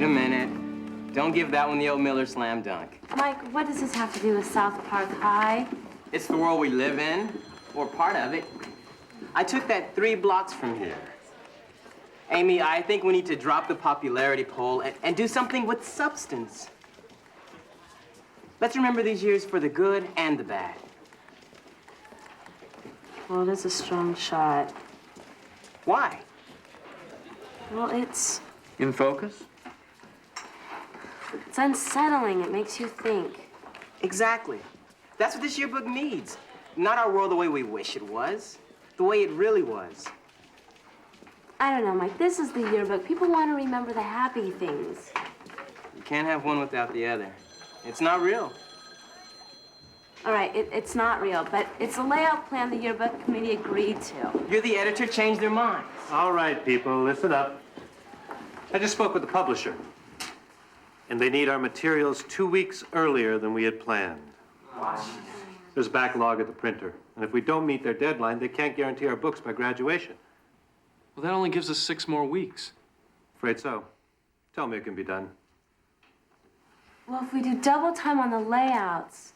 Wait a minute. Don't give that one the old Miller slam dunk. Mike, what does this have to do with South Park High? It's the world we live in, or part of it. I took that 3 blocks from here. Amy, I think we need to drop the popularity poll and do something with substance. Let's remember these years for the good and the bad. Well, it is a strong shot. Why? Well, it's In focus? unsettling. It makes you think. Exactly. That's what this yearbook needs. Not our world the way we wish it was, the way it really was. I don't know, Mike. This is the yearbook. People want to remember the happy things. You can't have one without the other. It's not real. All right, it's not real, but it's a layout plan the yearbook committee agreed to. You're the editor, change their minds. All right, people, listen up. I just spoke with the publisher, and they need our materials 2 weeks earlier than we had planned. There's a backlog at the printer, and if we don't meet their deadline, they can't guarantee our books by graduation. Well, that only gives us 6 more weeks. Afraid so. Tell me it can be done. Well, if we do double time on the layouts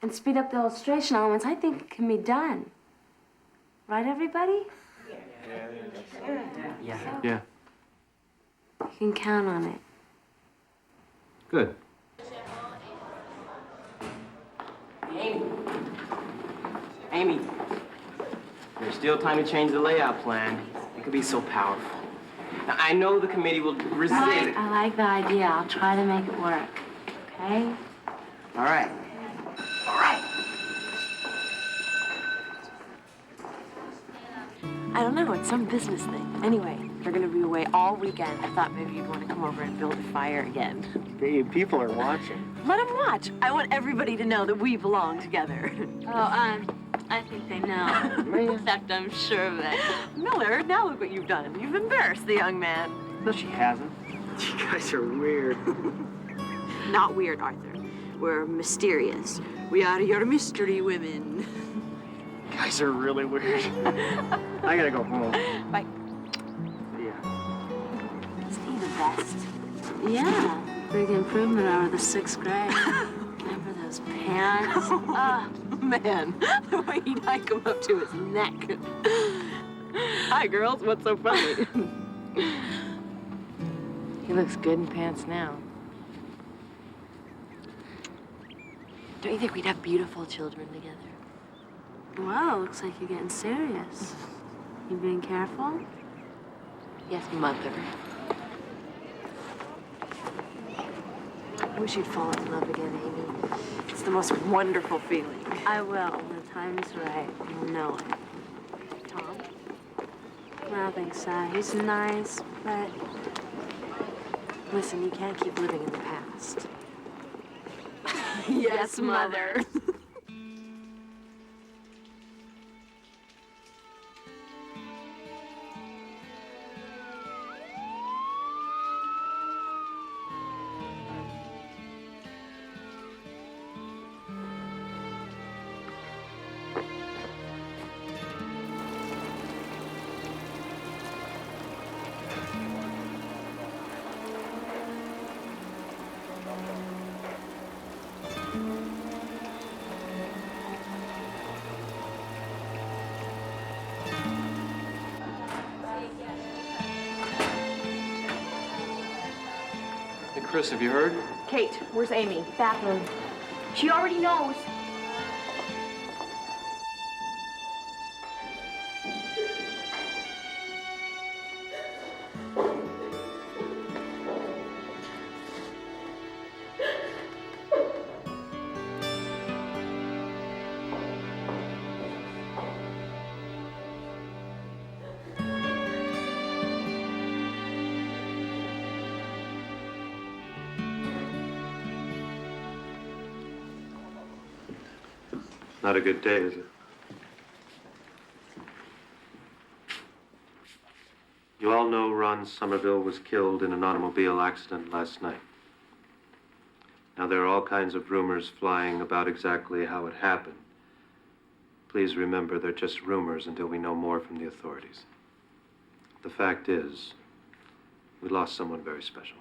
and speed up the illustration elements, I think it can be done. Right, everybody? Yeah. You can count on it. Good. Amy, there's still time to change the layout plan. It could be so powerful. Now, I know the committee will resist. I like the idea. I'll try to make it work. Okay? All right. All right. I don't know, it's some business thing. Anyway, they're gonna be away all weekend. I thought maybe you'd want to come over and build a fire again. Babe, people are watching. Let them watch. I want everybody to know that we belong together. Oh, I think they know. In fact, I'm sure of it. Miller, now look what you've done. You've embarrassed the young man. No, she hasn't. You guys are weird. Not weird, Arthur. We're mysterious. We are your mystery women. You guys are really weird. I gotta go home. Bye. Yeah. Isn't he the best? Yeah. Big improvement over the 6th grade. Remember those pants? Ah, man. The way he'd hike him up to his neck. Hi, girls. What's so funny? He looks good in pants now. Don't you think we'd have beautiful children together? Whoa, looks like you're getting serious. You being careful? Yes, Mother. I wish you'd fall in love again, Amy. It's the most wonderful feeling. I will. When the time's right. You'll know it. Tom? I don't think so. He's nice, but... Listen, you can't keep living in the past. Yes, Mother. Hey, Chris, have you heard? Kate, where's Amy? Bathroom. She already knows. Not a good day, is it? You all know Ron Somerville was killed in an automobile accident last night. Now, there are all kinds of rumors flying about exactly how it happened. Please remember, they're just rumors until we know more from the authorities. The fact is, we lost someone very special.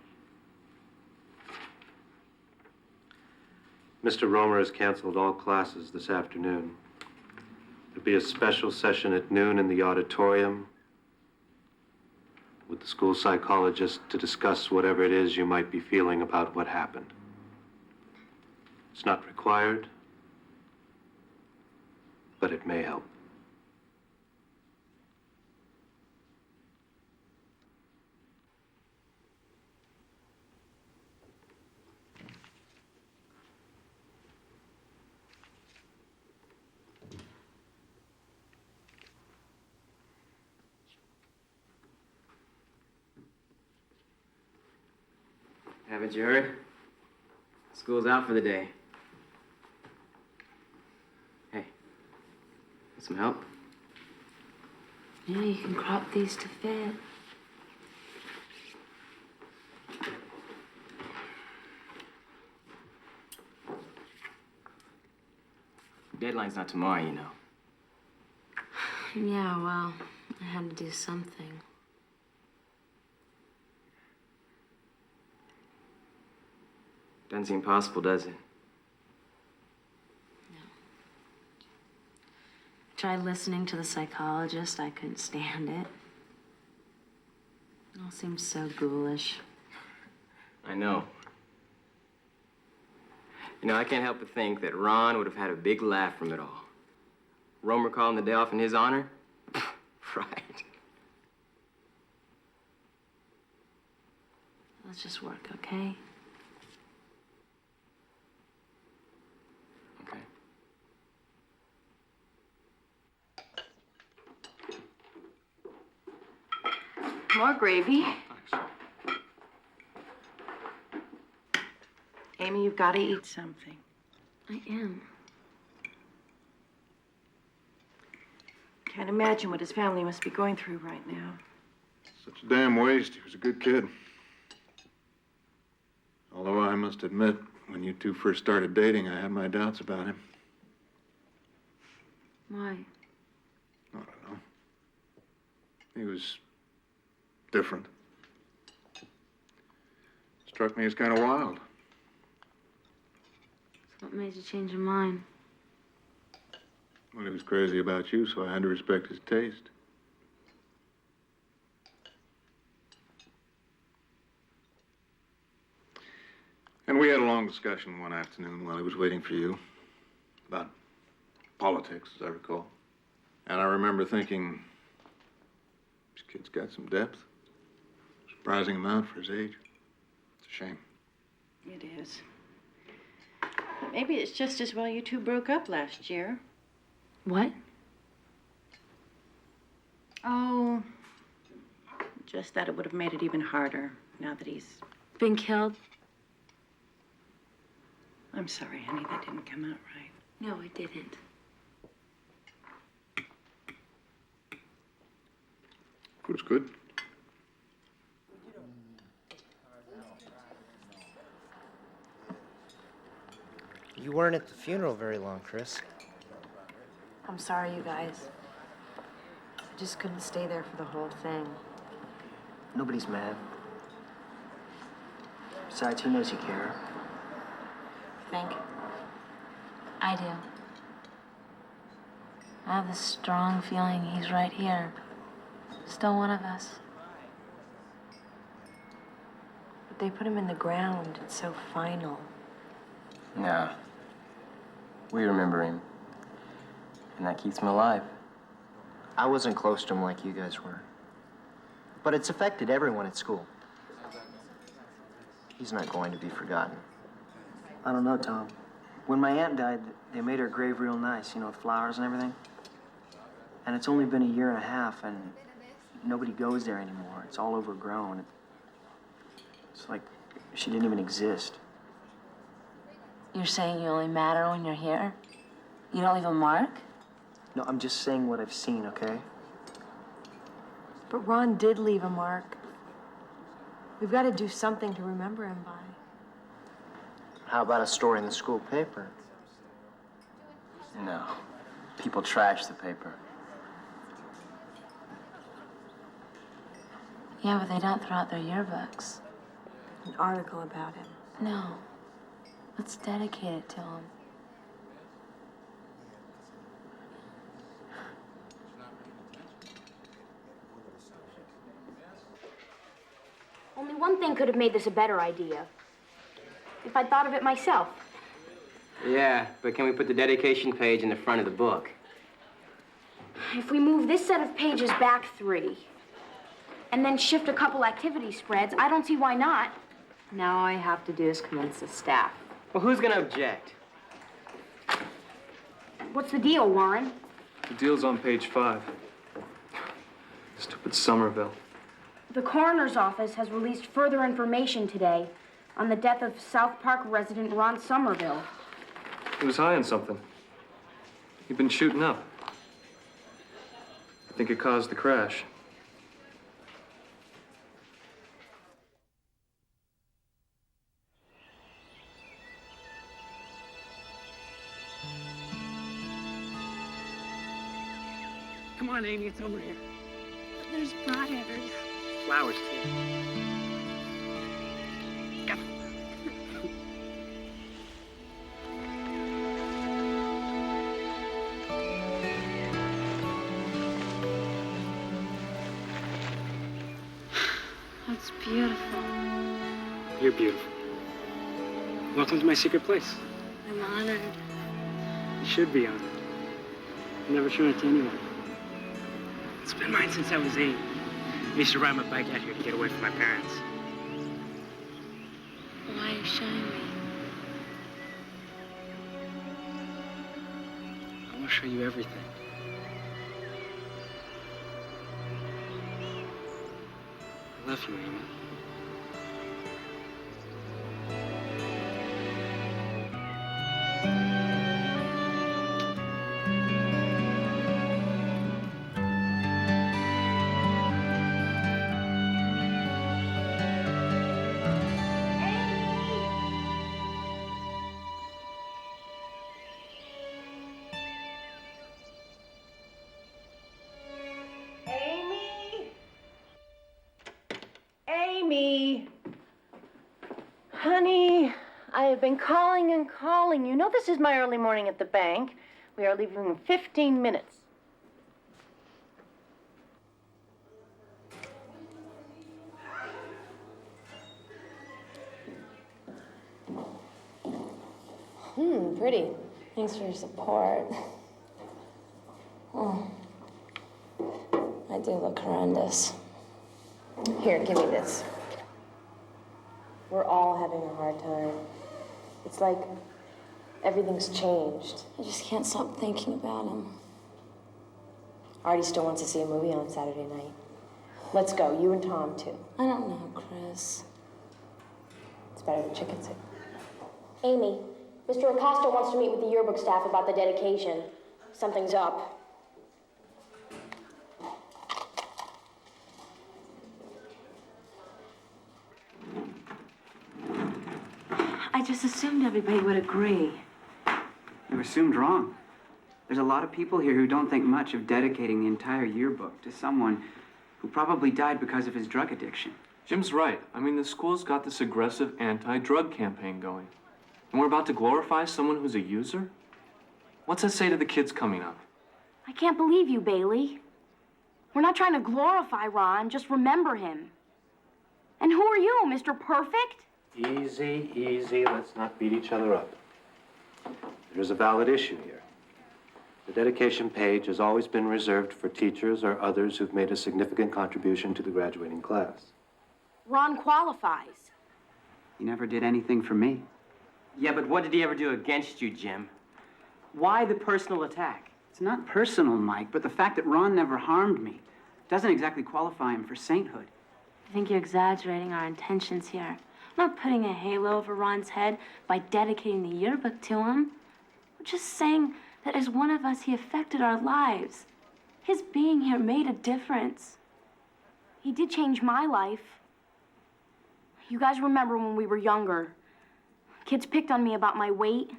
Mr. Romer has canceled all classes this afternoon. There'll be a special session at noon in the auditorium with the school psychologist to discuss whatever it is you might be feeling about what happened. It's not required, but it may help. Haven't you heard? School's out for the day. Hey, want some help? Yeah, you can crop these to fit. Deadline's not tomorrow, you know. Yeah, well, I had to do something. Doesn't seem possible, does it? Tried listening to the psychologist. I couldn't stand it. It all seems so ghoulish. I know. You know, I can't help but think that Ron would have had a big laugh from it all. Romer calling the day off in his honor? Right. Let's just work, okay? Okay. More gravy. Amy, you've got to eat something. I am. Can't imagine what his family must be going through right now. Such a damn waste. He was a good kid. Although I must admit, when you two first started dating, I had my doubts about him. Why? I don't know. He was different. Struck me as kind of wild. So what made you change your mind? Well, he was crazy about you, so I had to respect his taste. And we had a long discussion one afternoon while I was waiting for you about politics, as I recall. And I remember thinking, this kid's got some depth. Surprising amount for his age. It's a shame. It is. But maybe it's just as well you two broke up last year. What? Oh, just that it would have made it even harder now that he's... Been killed? I'm sorry, honey, that didn't come out right. No, it didn't. Food's good. You weren't at the funeral very long, Chris. I'm sorry, you guys. I just couldn't stay there for the whole thing. Nobody's mad. Besides, he knows you care. Think? I do. I have this strong feeling he's right here. Still one of us. But they put him in the ground. It's so final. No. We remember him. And that keeps him alive. I wasn't close to him like you guys were. But it's affected everyone at school. He's not going to be forgotten. I don't know, Tom. When my aunt died, they made her grave real nice, you know, with flowers and everything. And it's only been a year and a half, and nobody goes there anymore. It's all overgrown. It's like she didn't even exist. You're saying you only matter when you're here? You don't leave a mark? No, I'm just saying what I've seen, okay? But Ron did leave a mark. We've got to do something to remember him by. How about a story in the school paper? No. People trash the paper. Yeah, but they don't throw out their yearbooks. An article about him. No. Let's dedicate it to him. Only one thing could have made this a better idea. If I'd thought of it myself. Yeah, but can we put the dedication page in the front of the book? If we move this set of pages back 3, and then shift a couple activity spreads, I don't see why not. Now all I have to do is convince the staff. Well, who's gonna object? What's the deal, Warren? The deal's on page 5. Stupid Somerville. The coroner's office has released further information today on the death of South Park resident Ron Somerville. He was high on something. He'd been shooting up. I think it caused the crash. Come on, Amy, it's over here. There's briars. Flowers, too. Come. That's beautiful. You're beautiful. Welcome to my secret place. I'm honored. You should be honored. I've never shown it to anyone. It's been mine since I was 8. I used to ride my bike out here to get away from my parents. Why are you showing me? I want to show you everything. I love you, Amy. Amy! Honey, I have been calling and calling. You know this is my early morning at the bank. We are leaving in 15 minutes. Pretty. Thanks for your support. Oh, I do look horrendous. Here, give me this. We're all having a hard time. It's like everything's changed. I just can't stop thinking about him. Artie still wants to see a movie on Saturday night. Let's go, you and Tom, too. I don't know, Chris. It's better than chicken soup. Amy, Mr. Acosta wants to meet with the yearbook staff about the dedication. Something's up. I just assumed everybody would agree. You assumed wrong. There's a lot of people here who don't think much of dedicating the entire yearbook to someone who probably died because of his drug addiction. Jim's right. I mean, the school's got this aggressive anti-drug campaign going. And we're about to glorify someone who's a user? What's that say to the kids coming up? I can't believe you, Bailey. We're not trying to glorify Ron, just remember him. And who are you, Mr. Perfect? Easy, easy. Let's not beat each other up. There's a valid issue here. The dedication page has always been reserved for teachers or others who've made a significant contribution to the graduating class. Ron qualifies. He never did anything for me. Yeah, but what did he ever do against you, Jim? Why the personal attack? It's not personal, Mike, but the fact that Ron never harmed me doesn't exactly qualify him for sainthood. I think you're exaggerating our intentions here. I'm not putting a halo over Ron's head by dedicating the yearbook to him. We're just saying that as one of us, he affected our lives. His being here made a difference. He did change my life. You guys remember when we were younger? Kids picked on me about my weight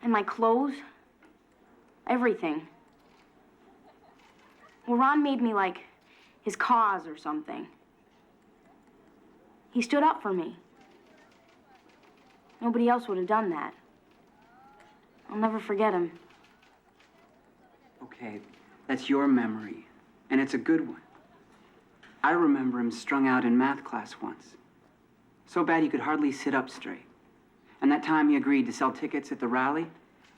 and my clothes. Everything. Well, Ron made me like his cause or something. He stood up for me. Nobody else would have done that. I'll never forget him. Okay, that's your memory, and it's a good one. I remember him strung out in math class once. So bad he could hardly sit up straight. And that time he agreed to sell tickets at the rally,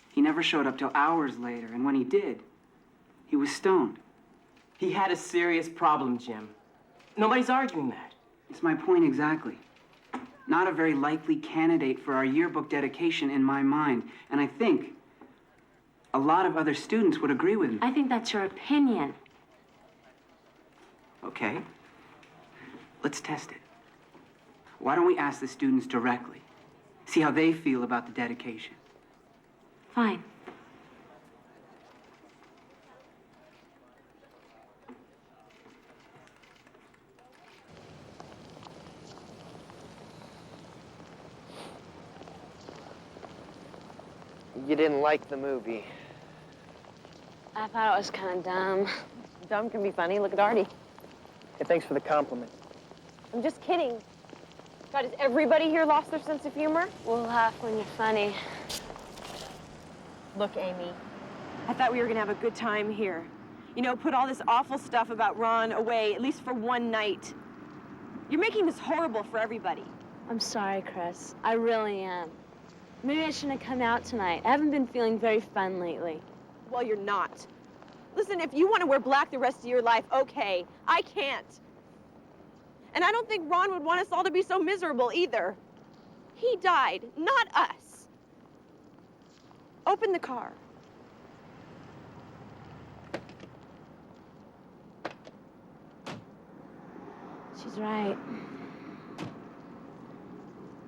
he never showed up till hours later, and when he did, he was stoned. He had a serious problem, Jim. Nobody's arguing that. It's my point exactly. Not a very likely candidate for our yearbook dedication in my mind, and I think a lot of other students would agree with me. I think that's your opinion. Okay, let's test it. Why don't we ask the students directly? See how they feel about the dedication. Fine. You didn't like the movie. I thought it was kind of dumb. Dumb can be funny. Look at Artie. Hey, thanks for the compliment. I'm just kidding. God, has everybody here lost their sense of humor? We'll laugh when you're funny. Look, Amy, I thought we were gonna have a good time here. You know, put all this awful stuff about Ron away, at least for one night. You're making this horrible for everybody. I'm sorry, Chris. I really am. Maybe I shouldn't have come out tonight. I haven't been feeling very fun lately. Well, you're not. Listen, if you want to wear black the rest of your life, okay. I can't. And I don't think Ron would want us all to be so miserable either. He died, not us. Open the car. She's right.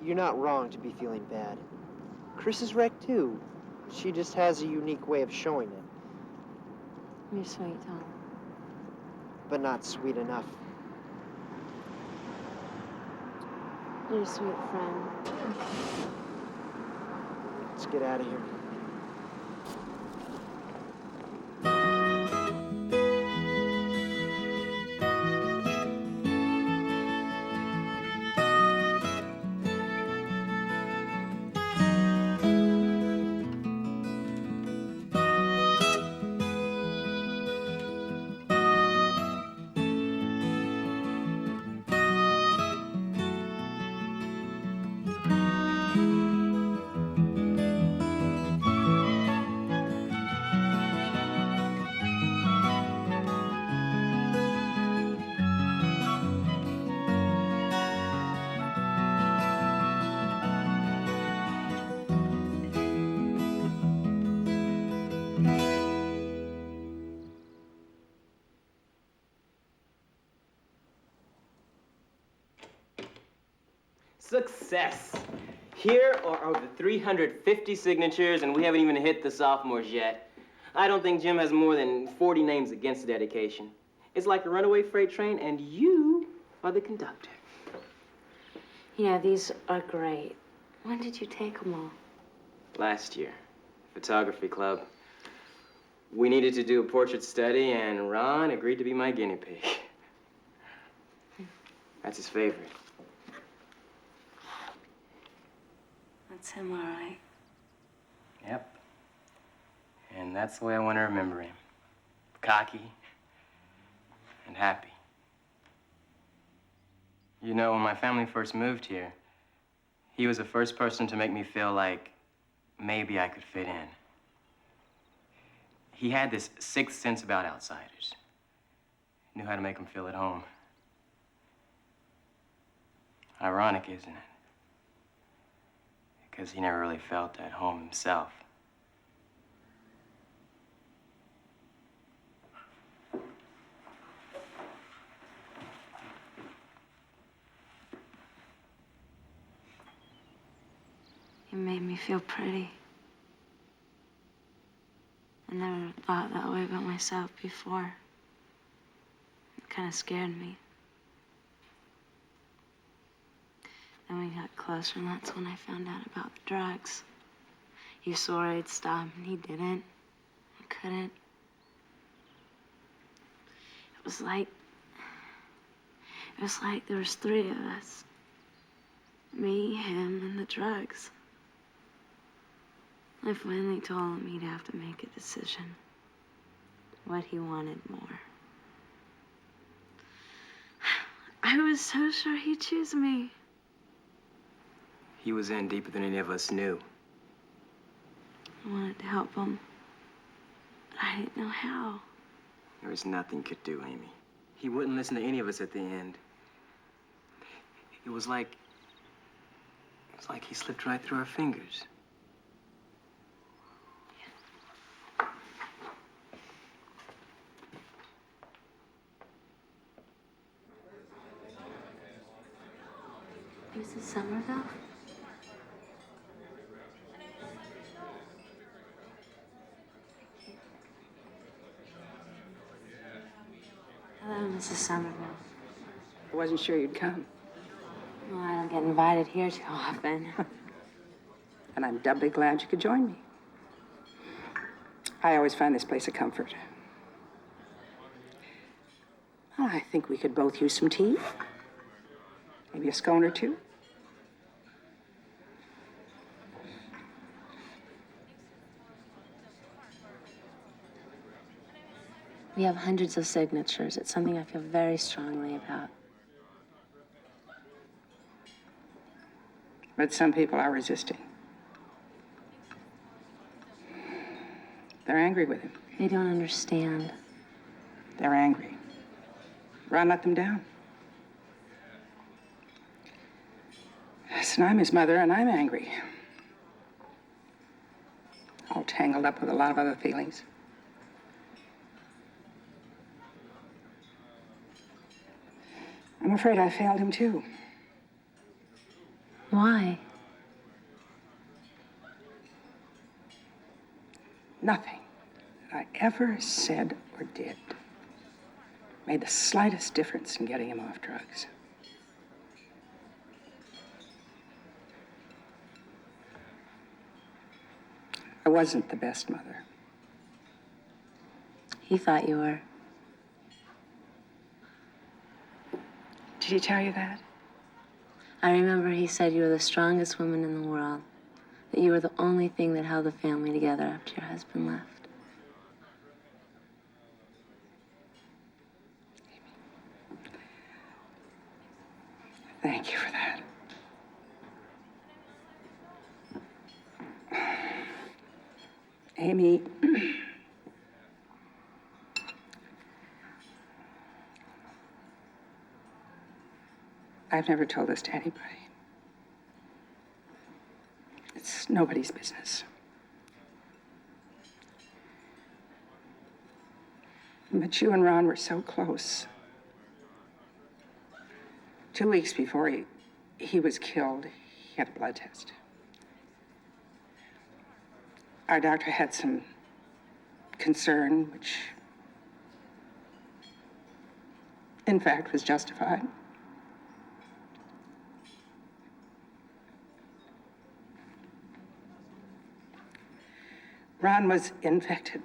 You're not wrong to be feeling bad. Chris is wrecked too. She just has a unique way of showing it, You're sweet, Tom. but not sweet enough. You're a sweet friend. Let's get out of here. Success. Here are over 350 signatures, and we haven't even hit the sophomores yet. I don't think Jim has more than 40 names against the dedication. It's like a runaway freight train, and you are the conductor. You know, these are great. When did you take them all? Last year, photography club. We needed to do a portrait study, and Ron agreed to be my guinea pig. That's his favorite. That's him, all right. Yep. And that's the way I want to remember him. Cocky and happy. You know, when my family first moved here, he was the first person to make me feel like maybe I could fit in. He had this sixth sense about outsiders. Knew how to make them feel at home. Ironic, isn't it? Because he never really felt at home himself. You made me feel pretty. I never thought that way about myself before. It kind of scared me. Then we got closer, and that's when I found out about the drugs. You swore I'd stop, and he didn't. I couldn't. It was like there was three of us. Me, him, and the drugs. I finally told him he'd have to make a decision. What he wanted more. I was so sure he'd choose me. He was in deeper than any of us knew. I wanted to help him, but I didn't know how. There was nothing you could do, Amy. He wouldn't listen to any of us at the end. It was like he slipped right through our fingers. Mrs. Somerville? Hello, Mrs. Somerville. I wasn't sure you'd come. Well, I don't get invited here too often. And I'm doubly glad you could join me. I always find this place a comfort. Well, I think we could both use some tea. Maybe a scone or two. We have hundreds of signatures. It's something I feel very strongly about. But some people are resisting. They're angry with him. They don't understand. They're angry. Ron let them down. Listen, I'm his mother, and I'm angry. All tangled up with a lot of other feelings. I'm afraid I failed him, too. Why? Nothing that I ever said or did made the slightest difference in getting him off drugs. I wasn't the best mother. He thought you were. Did he tell you that? I remember he said you were the strongest woman in the world, that you were the only thing that held the family together after your husband left. Thank you for that. Amy, I've never told this to anybody. It's nobody's business. But you and Ron were so close. 2 weeks before he was killed, he had a blood test. Our doctor had some concern, which, in fact, was justified. Ron was infected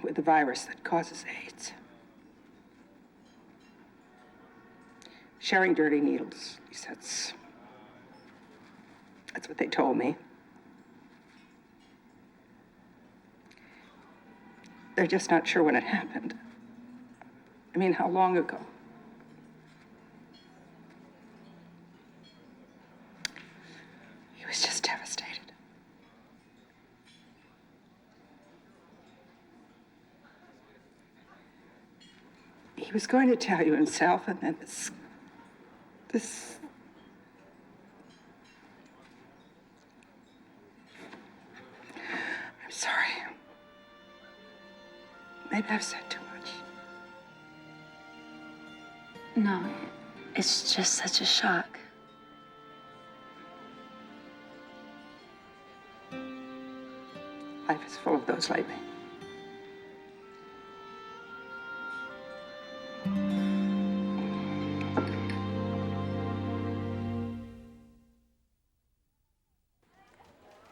with the virus that causes AIDS. Sharing dirty needles, at least that's what they told me. They're just not sure when it happened. I mean, how long ago? He was just devastated. He was going to tell you himself, and then this. I'm sorry. Maybe I've said too much. No, it's just such a shock. Life is full of those lately.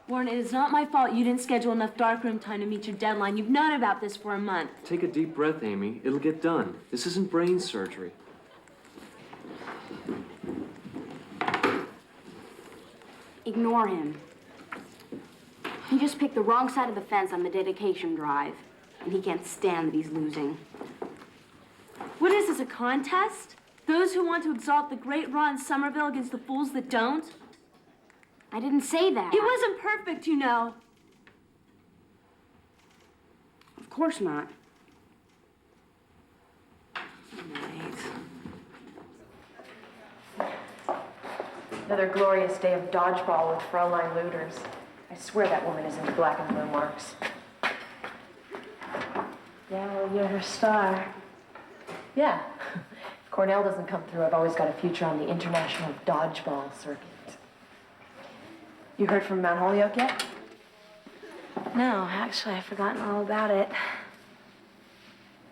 Warren, it is not my fault you didn't schedule enough darkroom time to meet your deadline. You've known about this for a month. Take a deep breath, Amy. It'll get done. This isn't brain surgery. Ignore him. He just picked the wrong side of the fence on the dedication drive, and he can't stand that he's losing. What is this, a contest? Those who want to exalt the great Ron Somerville against the fools that don't? I didn't say that. He wasn't perfect, you know. Of course not. Another glorious day of dodgeball with Fraulein Looters. I swear that woman is into black and blue marks. Yeah, well, you're her star. Yeah. If Cornell doesn't come through, I've always got a future on the international dodgeball circuit. You heard from Mount Holyoke yet? No, actually, I've forgotten all about it.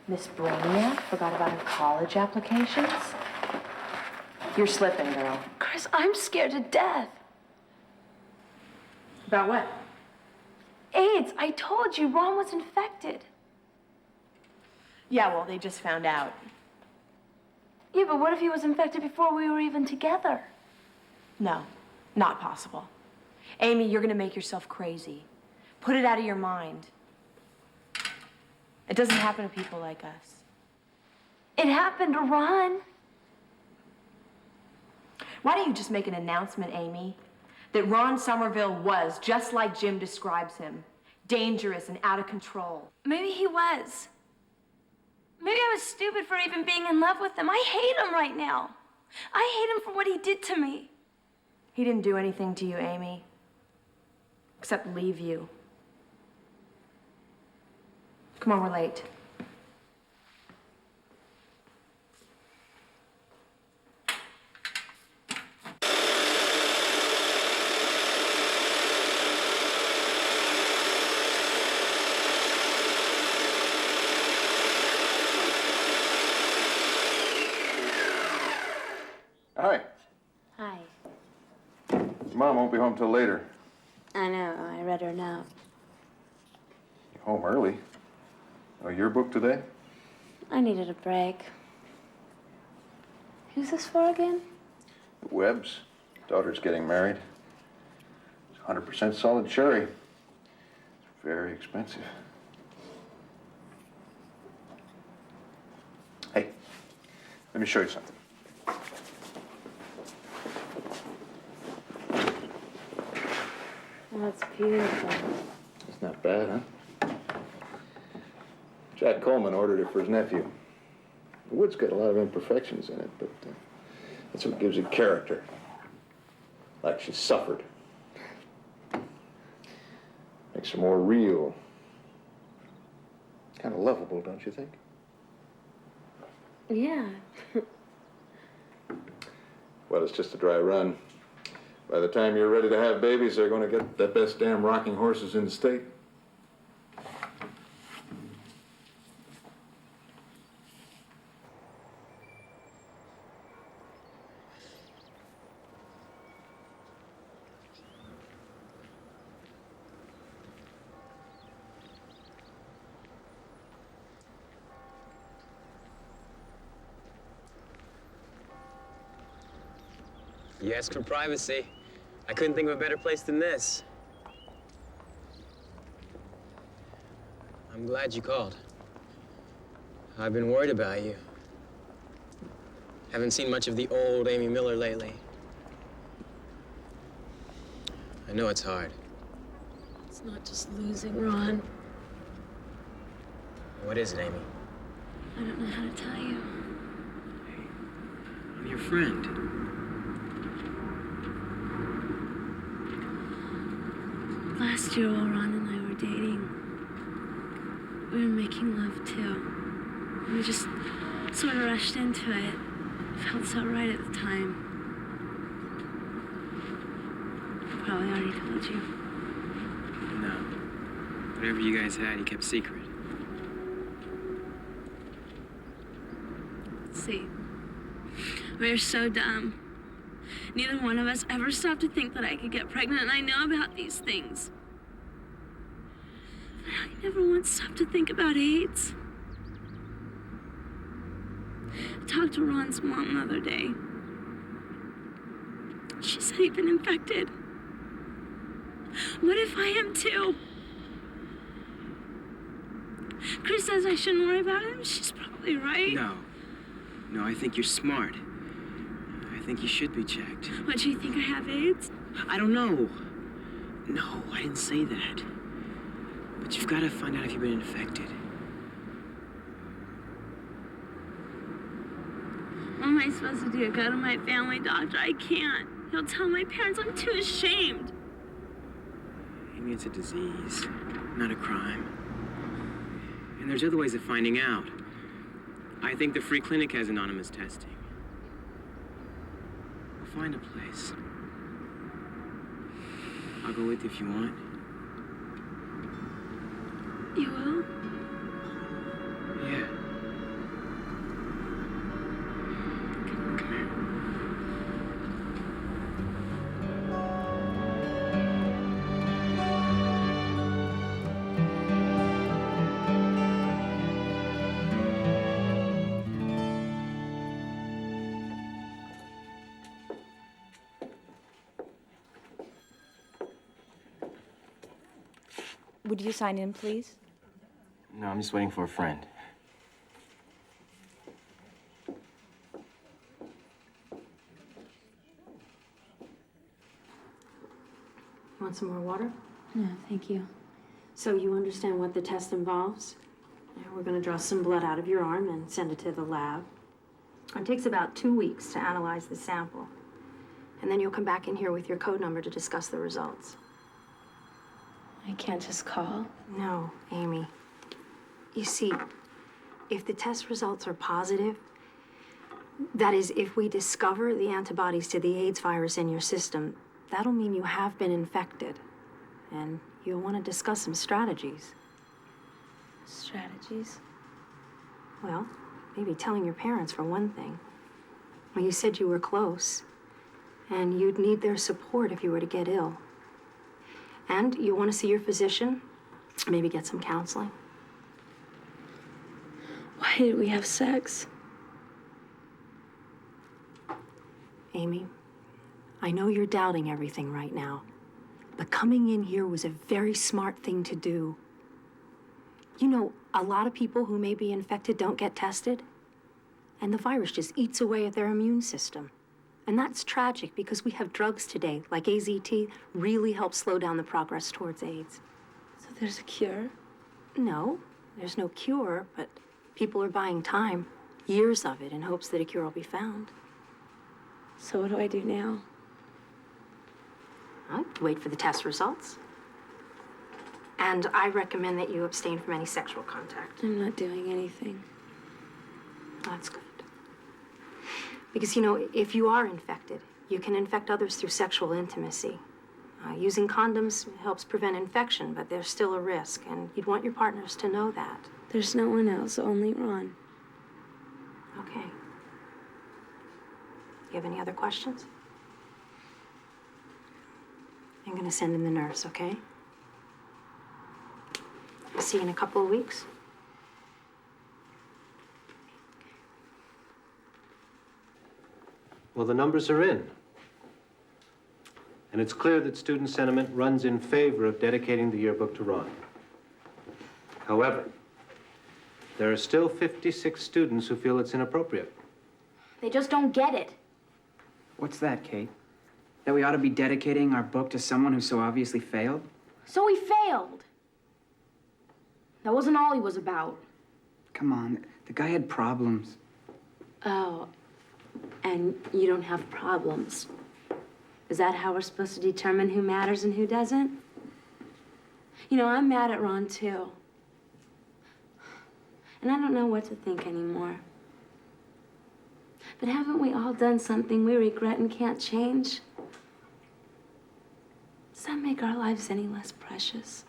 Miss Brainiac forgot about her college applications? You're slipping, girl. Chris, I'm scared to death. About what? AIDS. I told you, Ron was infected. Yeah, well, they just found out. Yeah, but what if he was infected before we were even together? No, not possible. Amy, you're gonna make yourself crazy. Put it out of your mind. It doesn't happen to people like us. It happened to Ron. Why don't you just make an announcement, Amy, that Ron Somerville was just like Jim describes him, dangerous and out of control. Maybe he was. Maybe I was stupid for even being in love with him. I hate him right now. I hate him for what he did to me. He didn't do anything to you, Amy, except leave you. Come on, we're late. Hi. Hi. Mom won't be home till later. I know. I read her note. You're home early. Oh, yearbook today? I needed a break. Who's this for again? The Webbs. Daughter's getting married. It's 100% solid cherry. It's very expensive. Hey, let me show you something. Oh, that's beautiful. It's not bad, huh? Jack Coleman ordered it for his nephew. The wood's got a lot of imperfections in it, but that's what gives it character. Like she suffered. Makes her more real. Kind of lovable, don't you think? Yeah. Well, it's just a dry run. By the time you're ready to have babies, they're going to get the best damn rocking horses in the state. You asked for privacy. I couldn't think of a better place than this. I'm glad you called. I've been worried about you. Haven't seen much of the old Amy Miller lately. I know it's hard. It's not just losing Ron. What is it, Amy? I don't know how to tell you. I'm your friend. Last year, while Ron and I were dating, we were making love too. We just sort of rushed into it. It felt so right at the time. I probably already told you. No. Whatever you guys had, you kept secret. Let's see. We were so dumb. Neither one of us ever stopped to think that I could get pregnant, and I know about these things. But I never once stopped to think about AIDS. I talked to Ron's mom the other day. She said he'd been infected. What if I am too? Chris says I shouldn't worry about him. She's probably right. No, I think you're smart. I think you should be checked. What, do you think I have AIDS? I don't know. No, I didn't say that. But you've got to find out if you've been infected. What am I supposed to do? Go to my family doctor? I can't. He'll tell my parents I'm too ashamed. Maybe it's a disease, not a crime. And there's other ways of finding out. I think the free clinic has anonymous testing. We'll find a place. I'll go with you if you want. You will? Yeah. Come here. Would you sign in, please? No, I'm just waiting for a friend. Want some more water? No, thank you. So you understand what the test involves? Yeah, we're going to draw some blood out of your arm and send it to the lab. It takes about 2 weeks to analyze the sample. And then you'll come back in here with your code number to discuss the results. I can't just call. No, Amy. You see, if the test results are positive, that is, if we discover the antibodies to the AIDS virus in your system, that'll mean you have been infected. And you'll want to discuss some strategies. Strategies? Well, maybe telling your parents for one thing. Well, you said you were close, and you'd need their support if you were to get ill. And you'll want to see your physician, maybe get some counseling. Why did we have sex? Amy, I know you're doubting everything right now, but coming in here was a very smart thing to do. You know, a lot of people who may be infected don't get tested, and the virus just eats away at their immune system. And that's tragic because we have drugs today, like AZT, really help slow down the progress towards AIDS. So there's a cure? No, there's no cure, but people are buying time, years of it, in hopes that a cure will be found. So what do I do now? Well, wait for the test results. And I recommend that you abstain from any sexual contact. I'm not doing anything. That's good. Because, you know, if you are infected, you can infect others through sexual intimacy. Using condoms helps prevent infection, but there's still a risk, and you'd want your partners to know that. There's no one else, only Ron. Okay. You have any other questions? I'm gonna send in the nurse, okay? I'll see you in a couple of weeks. Well, the numbers are in. And it's clear that student sentiment runs in favor of dedicating the yearbook to Ron. However, there are still 56 students who feel it's inappropriate. They just don't get it. What's that, Kate? That we ought to be dedicating our book to someone who so obviously failed? So he failed. That wasn't all he was about. Come on, the guy had problems. Oh, and you don't have problems. Is that how we're supposed to determine who matters and who doesn't? You know, I'm mad at Ron, too. And I don't know what to think anymore. But haven't we all done something we regret and can't change? Does that make our lives any less precious?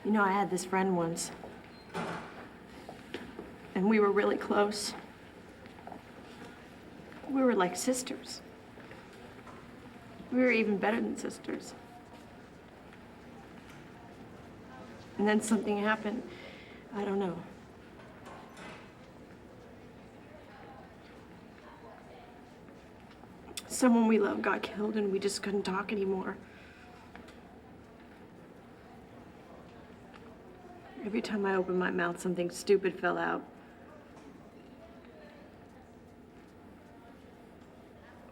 You know, I had this friend once. And we were really close. We were like sisters. We were even better than sisters. And then something happened. I don't know. Someone we loved got killed and we just couldn't talk anymore. Every time I opened my mouth, something stupid fell out.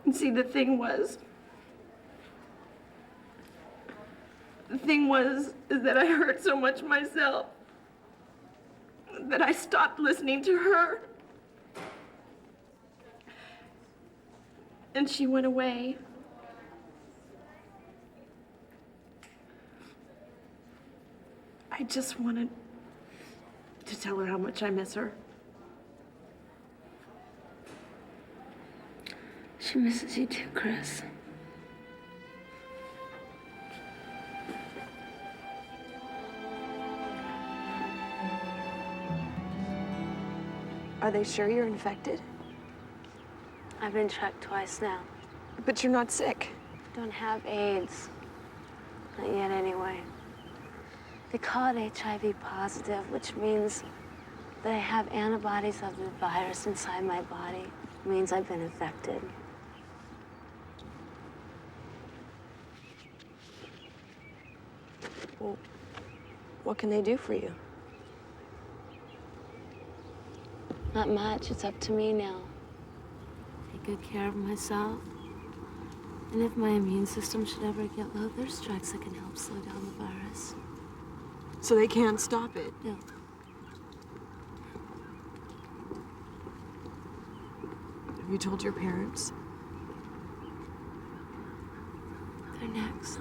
And see, the thing was is that I hurt so much myself that I stopped listening to her. And she went away. I just wanted to tell her how much I miss her. She misses you too, Chris. Are they sure you're infected? I've been checked twice now. But you're not sick. Don't have AIDS. Not yet, anyway. They call it HIV positive, which means that I have antibodies of the virus inside my body. It means I've been infected. Well, what can they do for you? Not much. It's up to me now. Take good care of myself. And if my immune system should ever get low, there's drugs that can help slow down the virus. So they can't stop it? No. Have you told your parents? They're next.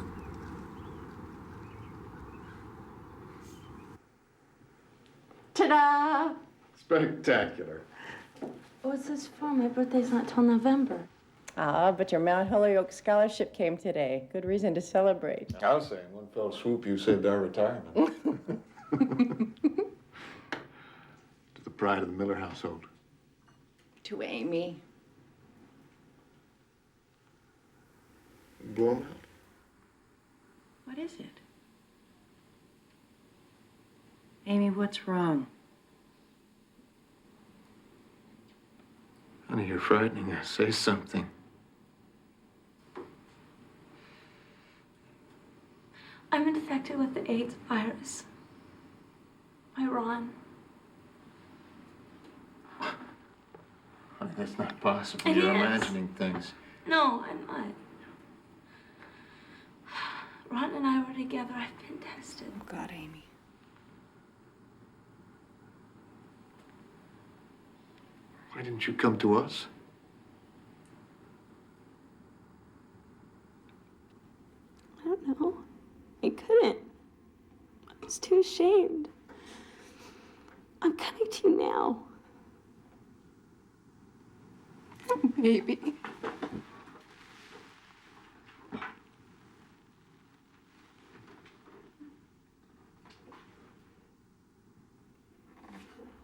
Ta-da! Spectacular. What's this for? My birthday's not till November. Ah, but your Mount Holyoke scholarship came today. Good reason to celebrate. I was saying, one fell swoop, you saved our retirement. To the pride of the Miller household. To Amy. Blow 'em out. What is it? Amy, what's wrong? Honey, you're frightening us. Say something. I'm infected with the AIDS virus. My Ron. Honey, that's not possible. It You're is. imagining things. No, I'm not. Ron and I were together. I've been tested. Oh, God, Amy. Why didn't you come to us? I don't know. I couldn't. I was too ashamed. I'm coming to you now. Baby.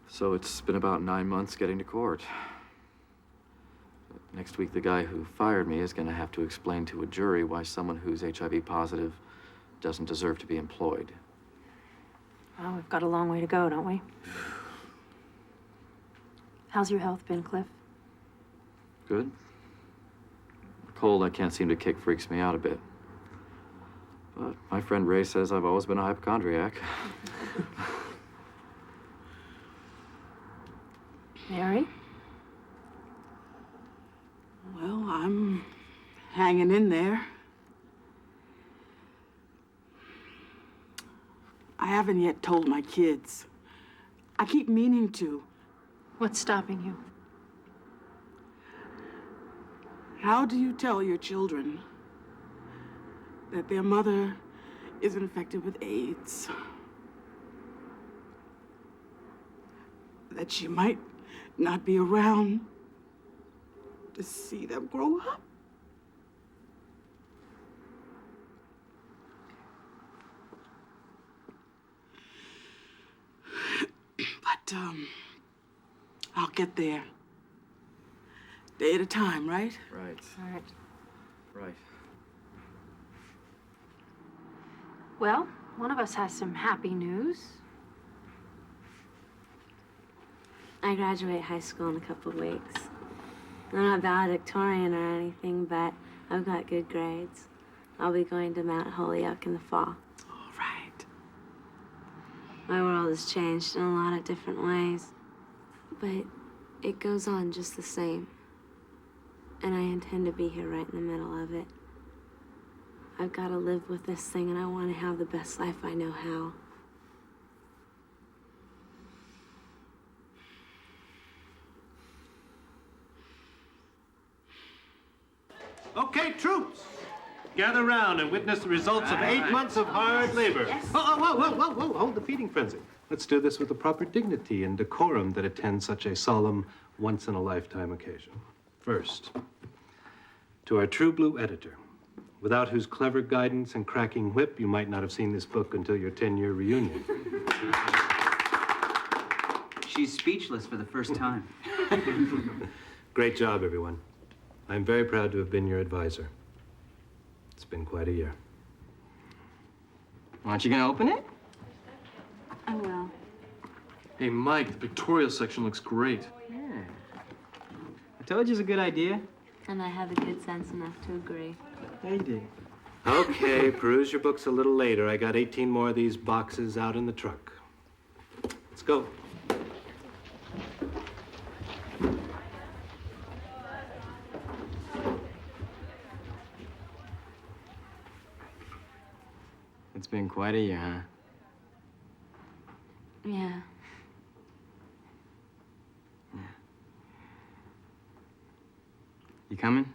So it's been about 9 months getting to court. Next week, the guy who fired me is going to have to explain to a jury why someone who's HIV positive doesn't deserve to be employed. Well, we've got a long way to go, don't we? How's your health been, Cliff? Good. The cold I can't seem to kick freaks me out a bit. But my friend Ray says I've always been a hypochondriac. Mary? Well, I'm hanging in there. I haven't yet told my kids. I keep meaning to. What's stopping you? How do you tell your children that their mother is infected with AIDS? That she might not be around to see them grow up? I'll get there. Day at a time, right? Right. All right. Right. Well, one of us has some happy news. I graduate high school in a couple of weeks. I'm not valedictorian or anything, but I've got good grades. I'll be going to Mount Holyoke in the fall. All right. My world has changed in a lot of different ways, but it goes on just the same. And I intend to be here right in the middle of it. I've got to live with this thing, and I want to have the best life I know how. Okay, troops, gather round and witness the results of 8 months of hard labor. Whoa, hold the feeding frenzy. Let's do this with the proper dignity and decorum that attends such a solemn, once-in-a-lifetime occasion. First, to our true blue editor, without whose clever guidance and cracking whip, you might not have seen this book until your 10-year reunion. She's speechless for the first time. Great job, everyone. I'm very proud to have been your advisor. It's been quite a year. Aren't you gonna open it? I will. Hey, Mike, the pictorial section looks great. Yeah. I told you it's a good idea. And I have a good sense enough to agree. Yeah, you did. Okay, peruse your books a little later. I got 18 more of these boxes out in the truck. Let's go. It's been quite a year, huh? Yeah. You coming?